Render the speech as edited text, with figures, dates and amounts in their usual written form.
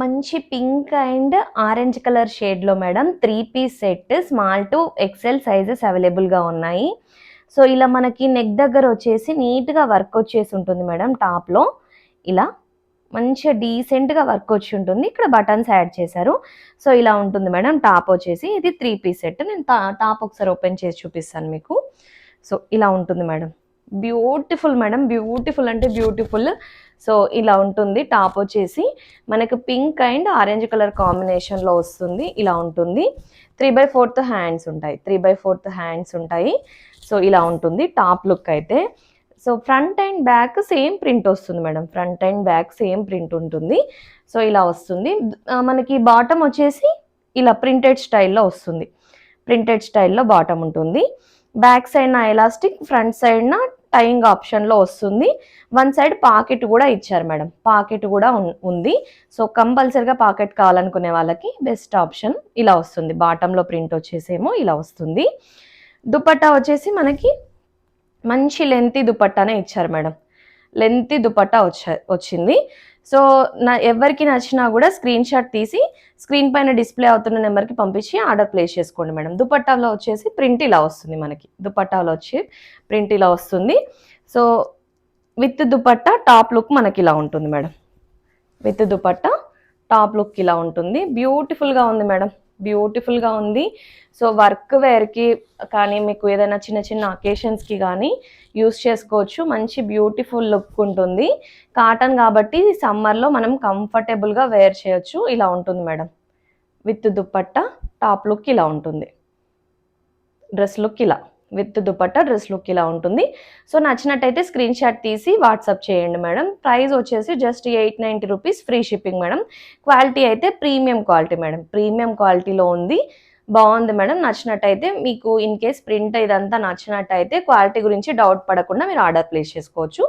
మంచి pink and orange colour షేడ్‌లో madam 3 piece set small to XL sizes అవైలబుల్‌గా ఉన్నాయి. సో, ఇలా మనకి నెక్ దగ్గర వచ్చేసి నీట్‌గా వర్క్ వచ్చేసి ఉంటుంది మేడం టాప్‌లో. ఇలా మంచిగా డీసెంట్‌గా వర్క్ వచ్చి ఉంటుంది. ఇక్కడ బటన్స్ యాడ్ చేశారు. సో, ఇలా ఉంటుంది మేడం టాప్ వచ్చేసి. ఇది 3 పీస్ సెట్. నేను టాప్ ఒకసారి ఓపెన్ చేసి చూపిస్తాను మీకు. సో, ఇలా ఉంటుంది మేడం. Beautiful madam. బ్యూటిఫుల్ అంటే బ్యూటిఫుల్. సో, ఇలా ఉంటుంది టాప్ వచ్చేసి. మనకు పింక్ అండ్ ఆరెంజ్ కలర్ కాంబినేషన్‌లో వస్తుంది. ఇలా ఉంటుంది. 3/4 హ్యాండ్స్ ఉంటాయి. 3/4 హ్యాండ్స్ ఉంటాయి. సో, ఇలా ఉంటుంది టాప్ లుక్ అయితే. So, front and back same print వస్తుంది madam. Front and back same print ఉంటుంది. సో, ఇలా వస్తుంది. మనకి బాటమ్ వచ్చేసి ఇలా ప్రింటెడ్ స్టైల్‌లో వస్తుంది. ప్రింటెడ్ స్టైల్‌లో బాటమ్ ఉంటుంది. బ్యాక్ సైడ్‌న ఎలాస్టిక్, ఫ్రంట్ సైడ్‌న టైయింగ్ ఆప్షన్‌లో వస్తుంది. వన్ సైడ్ పాకెట్ కూడా ఇచ్చారు మేడం. పాకెట్ కూడా ఉంది. సో, కంపల్సరీగా పాకెట్ కావాలనుకునే వాళ్ళకి బెస్ట్ ఆప్షన్ ఇలా వస్తుంది. బాటంలో ప్రింట్ వచ్చేసేమో ఇలా వస్తుంది. దుపట్టా వచ్చేసి మనకి మంచి లెంతీ దుపట్టానే ఇచ్చారు మేడం. లెంతీ దుపట్టా వచ్చింది. సో, ఎవరికి నచ్చినా కూడా స్క్రీన్ షాట్ తీసి స్క్రీన్ పైన డిస్ప్లే అవుతున్న నెంబర్‌కి పంపించి ఆర్డర్ ప్లేస్ చేసుకోండి మేడం. దుపట్టాలో వచ్చేసి ప్రింట్ ఇలా వస్తుంది మనకి. దుపట్టాలో వచ్చి ప్రింట్ ఇలా వస్తుంది. So, with dupatta top look మనకి ఇలా ఉంటుంది madam. With dupatta top look ఇలా ఉంటుంది. బ్యూటిఫుల్‌గా ఉంది మేడం. బ్యూటిఫుల్‌గా ఉంది. సో, వర్క్ వేర్‌కి కానీ మీకు ఏదైనా చిన్న చిన్న అకేషన్స్‌కి కానీ యూజ్ చేసుకోవచ్చు. మంచి బ్యూటిఫుల్ లుక్ ఉంటుంది. కాటన్ కాబట్టి సమ్మర్‌లో మనం కంఫర్టబుల్‌గా వేర్ చేయొచ్చు. ఇలా ఉంటుంది madam. With dupatta top look ఇలా ఉంటుంది. డ్రెస్ లుక్ ఇలా. విత్ దుపట్టా డ్రెస్ లుక్ ఇలా ఉంటుంది. సో, నచ్చినట్టయితే స్క్రీన్ షాట్ తీసి వాట్సాప్ చేయండి మేడం. ప్రైస్ వచ్చేసి just 890 rupees free shipping madam. Quality అయితే ప్రీమియం క్వాలిటీ మేడం. ప్రీమియం క్వాలిటీలో ఉంది. బాగుంది మేడం. నచ్చినట్టయితే మీకు ఇన్ కేస్ ప్రింట్ ఇదంతా నచ్చినట్టయితే క్వాలిటీ గురించి డౌట్ పడకుండా మీరు ఆర్డర్ ప్లేస్ చేసుకోవచ్చు.